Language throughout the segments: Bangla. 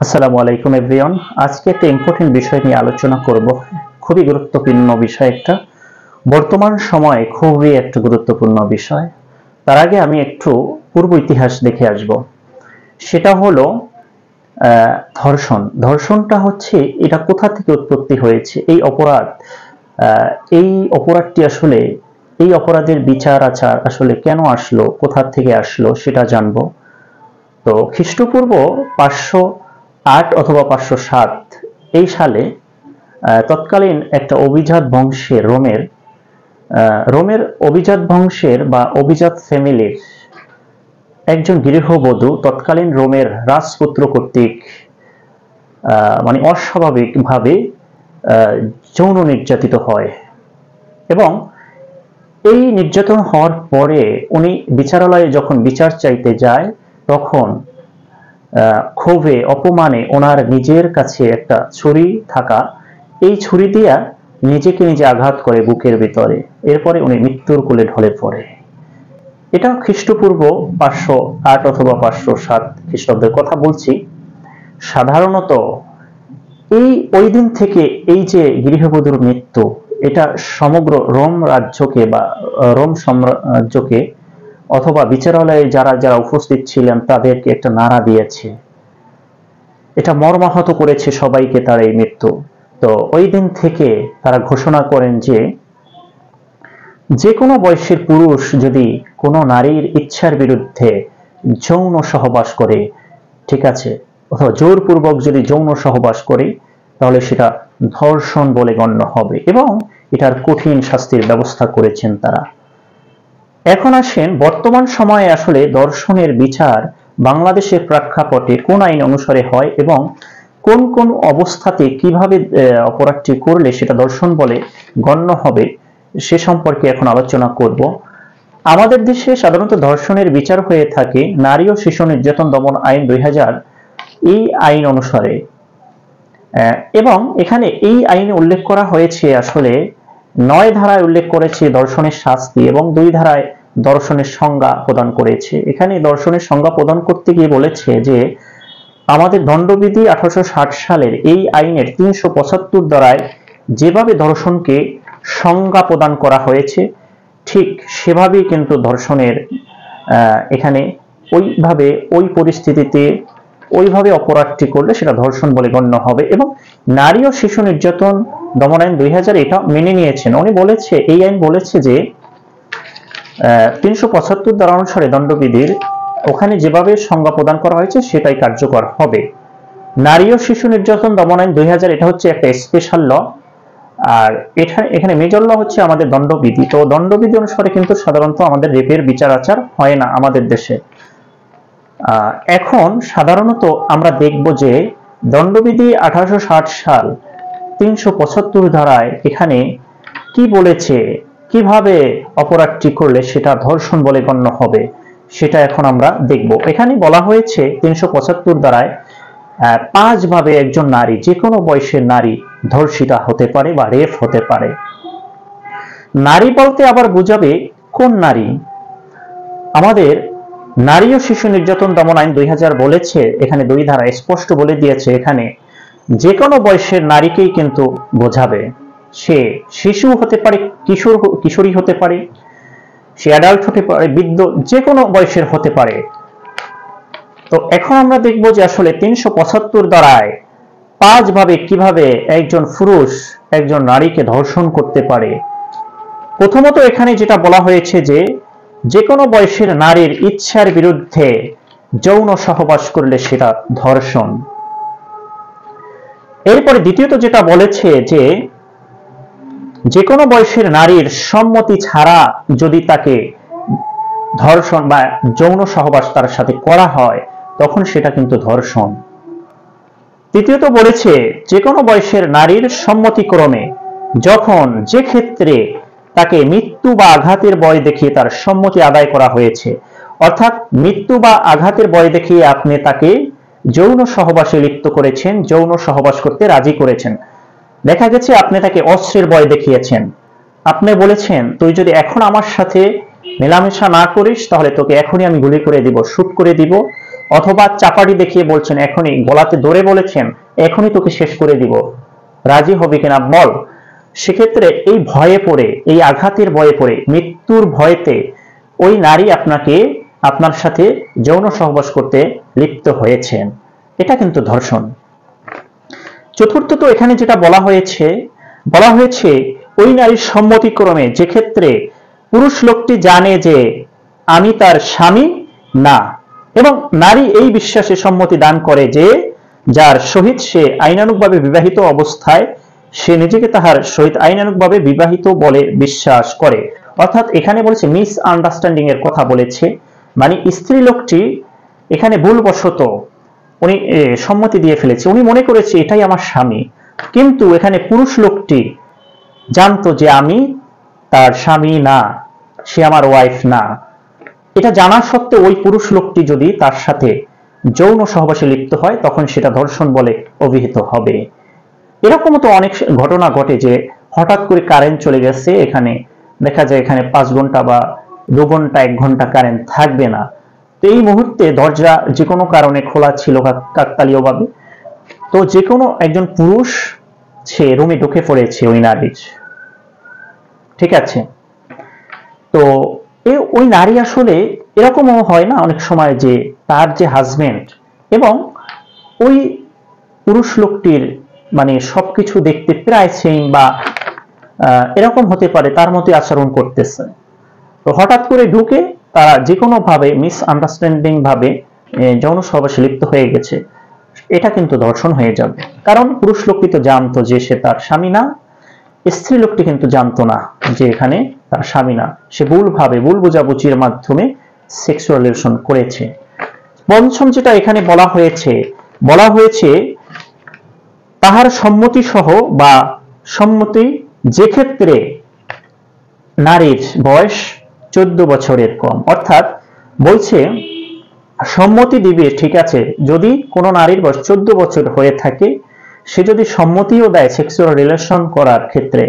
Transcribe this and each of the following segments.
আসসালামু আলাইকুম এভরিওয়ান। আজকে একটা ইম্পর্টেন্ট বিষয় নিয়ে আলোচনা করব। খুবই গুরুত্বপূর্ণ বিষয় একটা, বর্তমান সময়ে খুবই একটা গুরুত্বপূর্ণ বিষয়। তার আগে আমি একটু পূর্ব ইতিহাস দেখে আসব। সেটা হলো ধর্ষণ। ধর্ষণটা হচ্ছে এটা কোথা থেকে উৎপত্তি হয়েছে, এই অপরাধ, এই অপরাধটি আসলে, এই অপরাধের বিচার আচার আসলে কেন আসলো, কোথা থেকে আসলো সেটা জানবো। তো খ্রিস্টপূর্ব 508 অথবা 507 এই সালে তৎকালীন একটা অভিজাত বংশের রোমের অভিজাত বংশের বা অভিজাত ফ্যামিলির একজন গৃহবধূ তৎকালীন রোমের রাজপুত্র কর্তৃক মানে অস্বাভাবিকভাবে যৌন নির্যাতিত হয় এবং এই নির্যাতন হওয়ার পরে উনি বিচারালয়ে যখন বিচার চাইতে যায় তখন ক্ষোভে অপমানে ওনার নিজের কাছে একটা ছুরি থাকা, এই ছুরি দিয়া নিজেকে নিজে আঘাত করে বুকের ভিতরে। এরপরে উনি মৃত্যুর কোলে ঢলে পড়ে। এটা খ্রিস্টপূর্ব 508 অথবা 507 খ্রিস্টাব্দের কথা বলছি। সাধারণত ওই দিন থেকে এই যে গৃহবধূর মৃত্যু, এটা সমগ্র রোম রাজ্যকে বা রোম সাম্রাজ্যকে অথবা বিচারালয়ে যারা যারা উপস্থিত ছিলেন তাদেরকে একটা নাড়া দিয়েছে, এটা মর্মাহত করেছে সবাইকে তার এই মৃত্যু। তো ওই দিন থেকে তারা ঘোষণা করেন যে কোনো বয়সের পুরুষ যদি কোনো নারীর ইচ্ছার বিরুদ্ধে যৌন সহবাস করে, ঠিক আছে, অথবা জোরপূর্বক যদি যৌন সহবাস করে, তাহলে সেটা ধর্ষণ বলে গণ্য হবে এবং এটার কঠিন শাস্তির ব্যবস্থা করেছেন তারা। এখন আসেন বর্তমান সময়ে আসলে ধর্ষণের বিচার বাংলাদেশের প্রেক্ষাপটে কোন আইন অনুসারে হয় এবং কোন কোন অবস্থাতে কিভাবে অপরাধটি করলে সেটা ধর্ষণ বলে গণ্য হবে সে সম্পর্কে এখন আলোচনা করব। আমাদের দেশে সাধারণত ধর্ষণের বিচার হয়ে থাকে নারী ও শিশু নির্যাতন দমন আইন 2000 এই আইন অনুসারে, এবং এখানে এই আইনে উল্লেখ করা হয়েছে আসলে 9 ধারায় উল্লেখ করেছে ধর্ষণের শাস্তি এবং 2 ধারায় ধর্ষণের সংজ্ঞা প্রদান করেছে। এখানে ধর্ষণের সংজ্ঞা প্রদান করতে গিয়ে বলেছে যে আমাদের দণ্ডবিধি 1860 সালের এই আইনের 375 ধারায় যেভাবে ধর্ষণকে সংজ্ঞা প্রদান করা হয়েছে ঠিক সেভাবেই কিন্তু ধর্ষণের এখানে ওইভাবে ওই পরিস্থিতিতে ওইভাবে অপরাধটি করলে সেটা ধর্ষণ বলে গণ্য হবে এবং নারী ও শিশু নির্যাতন দমন আইন 2000 এটা মেনে নিয়েছেন। উনি বলেছে, এই আইন বলেছে যে 375 ধারা অনুসারে দণ্ডবিধির ওখানে যেভাবে সংজ্ঞা প্রদান করা হয়েছে সেটাই কার্যকর হবে। নারী ও শিশু নির্যাতন দমন আইন 2000 এটা হচ্ছে একটা স্পেশাল ল, আর এখানে মেজর ল হচ্ছে আমাদের দণ্ডবিধি। তো দণ্ডবিধি অনুসারে কিন্তু সাধারণত আমাদের রেপের বিচার আচার হয় না আমাদের দেশে। এখন সাধারণত আমরা দেখব যে দণ্ডবিধি 1860 সাল 375 ধারায় এখানে কি বলেছে, কিভাবে অপরাধটি করলে সেটা ধর্ষণ বলে গণ্য হবে সেটা এখন আমরা দেখব। এখানে বলা হয়েছে 375 ধারায় 5 ভাবে একজন নারী, যে কোনো বয়সের নারী ধর্ষিতা হতে পারে বা রেপ হতে পারে। নারী বলতে আবার বোঝাবে কোন নারী? আমাদের নারী ও শিশু নির্যাতন দমন আইন 2000 বলেছে, এখানে 2 ধারা স্পষ্ট বলে দিয়েছে এখানে যে কোনো বয়সের নারীকেই কিন্তু বোঝাবে। সে শিশু হতে পারে, কিশোরী হতে পারে, সে অ্যাডাল্ট হতে পারে, বৃদ্ধ, যে কোনো বয়সের হতে পারে। তো এখন আমরা দেখব যে আসলে 375 ধারায় 5 ভাবে কিভাবে একজন পুরুষ একজন নারীকে ধর্ষণ করতে পারে। প্রথমত এখানে যেটা বলা হয়েছে যে কোনো বয়সের নারীর ইচ্ছার বিরুদ্ধে যৌন সহবাস করলে সেটা ধর্ষণ। এরপরে দ্বিতীয়ত যেটা বলেছে যে কোনো বয়সের নারীর সম্মতি ছাড়া যদি তাকে ধর্ষণ বা যৌন সহবাস তার সাথে করা হয় তখন সেটা কিন্তু ধর্ষণ। তৃতীয়ত বলেছে যে কোনো বয়সের নারীর সম্মতিক্রমে যখন যে ক্ষেত্রে তাকে মৃত্যু বা আঘাতের ভয় দেখিয়ে তার সম্মতি আদায় করা হয়েছে, অর্থাৎ মৃত্যু বা আঘাতের ভয় দেখিয়ে আপনি তাকে যৌন সহবাসে লিপ্ত করেছেন, যৌন সহবাস করতে রাজি করেছেন। দেখা গেছে আপনি তাকে অস্ত্রের ভয় দেখিয়েছেন, আপনি বলেছেন তুই যদি এখন আমার সাথে মেলামেশা না করিস তাহলে তোকে এখনই আমি গুলি করে দিব, শুট করে দিব, অথবা চাপাটি দেখিয়ে বলছেন, এখনই গলাতে ধরে বলেছেন এখনই তোকে শেষ করে দিব, রাজি হবে কিনা বল। সেক্ষেত্রে এই ভয়ে পড়ে, এই আঘাতের ভয়ে পড়ে, মৃত্যুর ভয়েতে ওই নারী আপনার সাথে যৌন সহবাস করতে লিপ্ত হয়েছেন, এটা কিন্তু ধর্ষণ। চতুর্থত এখানে যেটা বলা হয়েছে ওই নারীর সম্মতিক্রমে, যে ক্ষেত্রে পুরুষ লোকটি জানে যে আমি তার স্বামী না, এবং নারী এই বিশ্বাসে সম্মতি দান করে যে যার সহিত সে আইনানুগভাবে বিবাহিত অবস্থায় সে নিজেকে তাহার সহিত আইনানুগভাবে বিবাহিত বলে বিশ্বাস করে। অর্থাৎ এখানে বলেছে মিস আন্ডারস্ট্যান্ডিং এর কথা বলেছে, মানে স্ত্রী লোকটি এখানে ভুলবশত উনি সম্মতি দিয়ে ফেলেছে, উনি মনে করেছে এটাই আমার স্বামী, কিন্তু এখানে পুরুষ লোকটি জানতো যে আমি তার স্বামী না, সে আমার ওয়াইফ না। এটা জানা সত্ত্বেও ওই পুরুষ লোকটি যদি তার সাথে যৌন সহবাসে লিপ্ত হয় তখন সেটা ধর্ষণ বলে অভিহিত হবে। এরকমও তো অনেক ঘটনা ঘটে যে হঠাৎ করে কারেন্ট চলে গেছে, এখানে দেখা যায় এখানে 5 ঘন্টা বা 2 ঘন্টা 1 ঘন্টা কারেন্ট থাকবে না, তো এই মুহূর্তে দরজা যে কোনো কারণে খোলা ছিল কাকতালীয় ভাবে, তো যে কোনো একজন পুরুষ সে রুমে ঢুকে পড়েছে ওই নারীর, ঠিক আছে। তো ওই নারী আসলে এরকমও হয় না অনেক সময় যে তার যে হাজবেন্ড এবং ওই পুরুষ লোকটির মানে সবকিছু দেখতে প্রায় সেম বা এরকম হতে পারে, তার মতো আচরণ করতেছে, তো হঠাৎ করে ঢুকে তারা যে কোনো ভাবে মিস আন্ডারস্ট্যান্ডিং ভাবে যৌন সহবাসে লিপ্ত হয়ে গেছে, এটা কিন্তু ধর্ষণ হয়ে যাবে। কারণ পুরুষ লোকটি তো জানতো যে সে তার স্বামী না, স্ত্রী লোকটি কিন্তু জানতো না যে এখানে তার স্বামী না, সে ভুল বোঝাবুঝির মাধ্যমে সেক্সুয়াল রিলেশন করেছে। পঞ্চম যেটা এখানে বলা হয়েছে তাহার সম্মতি সহ বা সম্মতি, যে ক্ষেত্রে নারীর বয়স 14 বছরের কম। অর্থাৎ বলছে সম্মতি দিবে, ঠিক আছে, যদি কোনো নারীর বয়স 14 বছর হয়ে থাকে, সে যদি সম্মতিও দেয় সেক্সুয়াল রিলেশন করার ক্ষেত্রে,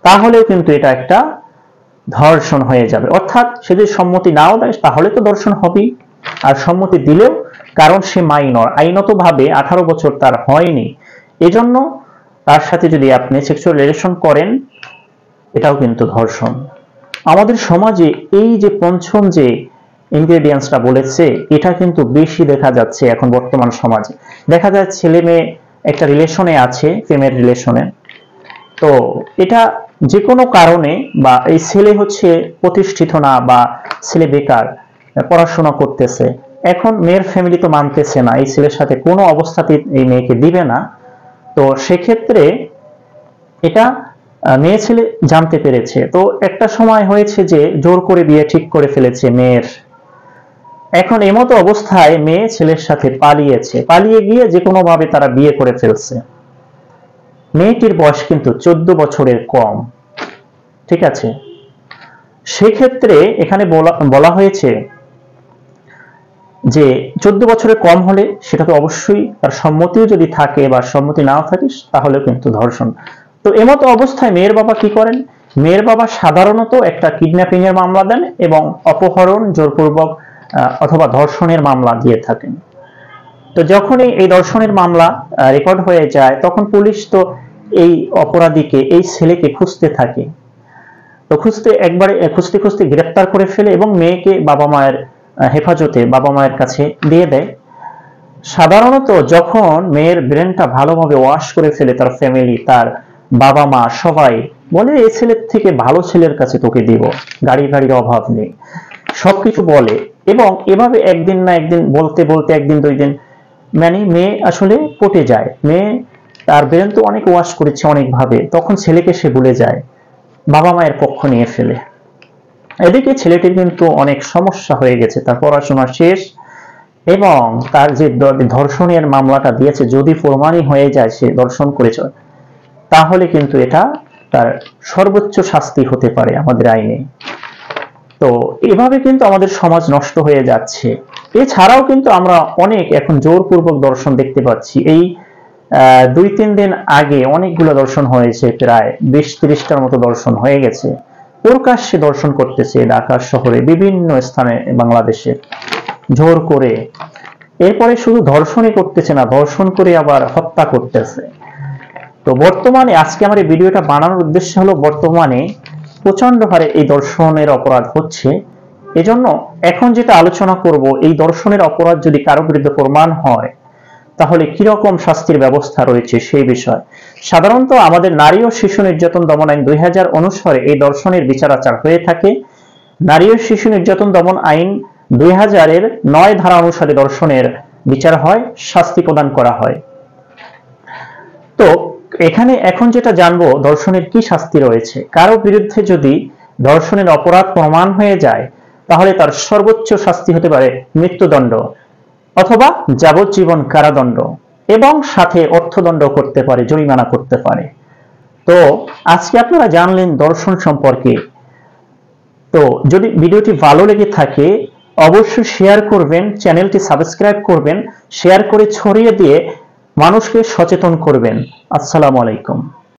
তাহলেও কিন্তু এটা একটা ধর্ষণ হয়ে যাবে। অর্থাৎ সে যদি সম্মতি নাও দেয় তাহলে তো ধর্ষণ হবেই, আর সম্মতি দিলেও, কারণ সে মাইনর, আইনতভাবে 18 বছর তার হয়নি, এজন্য তার সাথে যদি আপনি সেক্সুয়াল রিলেশন করেন এটাও কিন্তু ধর্ষণ। আমাদের সমাজে এই যে পঞ্চম যে ইনগ্রেডিয়েন্টসটা বলেছে, এটা কিন্তু বেশি দেখা যাচ্ছে এখন বর্তমান সমাজে। দেখা যায় ছেলে মেয়ে একটা রিলেশনে আছে, প্রেমের রিলেশনে, তো এটা যে কোনো কারণে, বা এই ছেলে হচ্ছে প্রতিষ্ঠিত না বা ছেলে বেকার, পড়াশোনা করতেছে, এখন মেয়ের ফ্যামিলি তো মানতেছে না, এই ছেলের সাথে কোনো অবস্থাতে এই মেয়েকে দিবে না, তো সেক্ষেত্রে এটা মেয়ে ছেলে জানতে পেরেছে, তো একটা সময় হয়েছে যে জোর করে বিয়ে ঠিক করে ফেলেছে মেয়ের। এখন এমতো অবস্থায় মেয়ে ছেলের সাথে পালিয়ে গিয়ে যে কোনো ভাবে তারা বিয়ে করে ফেলছে। মেয়েটির বয়স কিন্তু 14 বছরের কম, ঠিক আছে। সেক্ষেত্রে এখানে বলা হয়েছে যে 14 বছরের কম হলে সেটা তো অবশ্যই তার সম্মতিও যদি থাকে বা সম্মতি নাও থাকে তাহলে কিন্তু ধর্ষণ। তো এমতো অবস্থায় মেয়ের বাবা কি করেন, মেয়ের বাবা সাধারণত একটা কিডন্যাপিং এর মামলা দেন এবং অপহরণ, জোরপূর্বক অথবা ধর্ষণের মামলা দিয়ে থাকেন। তো যখনই এই ধর্ষণের মামলা রেকর্ড হয়ে যায় তখন পুলিশ তো এই অপরাধীকে, এই ছেলেকে খুঁজতে থাকে, তো খুঁজতে খুঁজতে গ্রেফতার করে ফেলে এবং মেয়েকে বাবা মায়ের হেফাজতে, বাবা মায়ের কাছে দিয়ে দেয়। সাধারণত যখন মেয়ের ব্রেনটা ভালোভাবে ওয়াশ করে ফেলে তার ফ্যামিলি, তার বাবা মা সবাই বলে এই ছেলের থেকে ভালো ছেলের কাছে তোকে দিব, গাড়ির অভাব নেই, সবকিছু বলে, এবং এভাবে একদিন না একদিন বলতে বলতে একদিন 2 দিন মানে মেয়ে আসলে পটে যায়, মেয়ে তার ব্রেন তো অনেক ওয়াশ করেছে অনেক ভাবে, তখন ছেলেকে সে ভুলে যায়, বাবা মায়ের পক্ষ নিয়ে ফেলে। এদিকে ছেলেটির কিন্তু অনেক সমস্যা হয়ে গেছে, তার পড়াশোনা শেষ এবং তার যে ধর্ষণের মামলাটা দিয়েছে যদি প্রমাণই হয়ে যায় সে ধর্ষণ করেছে, তাহলে কিন্তু এটা তার সর্বোচ্চ শাস্তি হতে পারে আমাদের আইনে। তো এভাবে কিন্তু আমাদের সমাজ নষ্ট হয়ে যাচ্ছে। এছাড়াও কিন্তু আমরা অনেক এখন জোরপূর্বক ধর্ষণ দেখতে পাচ্ছি। এই 2-3 দিন আগে অনেকগুলো ধর্ষণ হয়েছে, প্রায় 20-30টার মতো ধর্ষণ হয়ে গেছে। প্রকাশ্যে ধর্ষণ করতেছে ঢাকা শহরে বিভিন্ন স্থানে, বাংলাদেশে জোর করে। এরপরে শুধু ধর্ষণই করতেছে না, ধর্ষণ করে আবার হত্যা করতেছে। তো বর্তমানে আজকে আমার এই ভিডিওটা বানানোর উদ্দেশ্য হলো, বর্তমানে প্রচন্ড হারে এই ধর্ষণের অপরাধ হচ্ছে। এজন্য এখন যেটা আলোচনা করব, এই ধর্ষণের অপরাধ যদি কারো বিরুদ্ধে প্রমাণ হয় তাহলে কিরকম শাস্তির ব্যবস্থা রয়েছে সেই বিষয়। সাধারণত আমাদের নারী ও শিশু নির্যাতন দমন আইন 2000 অনুসারে এই ধর্ষণের বিচার আচার হয়ে থাকে। নারী ও শিশু নির্যাতন দমন আইন 2000-এর 9 ধারা অনুসারে ধর্ষণের বিচার হয়, শাস্তি প্রদান করা হয়। তো এখানে এখন যেটা জানবো, ধর্ষণের কি শাস্তি রয়েছে। কারো বিরুদ্ধে যদি ধর্ষণের অপরাধ প্রমাণ হয়ে যায় তাহলে তার সর্বোচ্চ শাস্তি হতে পারে মৃত্যুদণ্ড অথবা যাবজ্জীবন কারাদণ্ড, এবং সাথে অর্থদণ্ড করতে পারে, জরিমানা করতে পারে। তো আজকে আপনারা জানলেন ধর্ষণ সম্পর্কে। তো যদি ভিডিওটি ভালো লেগে থাকে অবশ্যই শেয়ার করবেন, চ্যানেলটি সাবস্ক্রাইব করবেন, শেয়ার করে ছড়িয়ে দিয়ে মানুষকে সচেতন করবেন। আসসালামু আলাইকুম।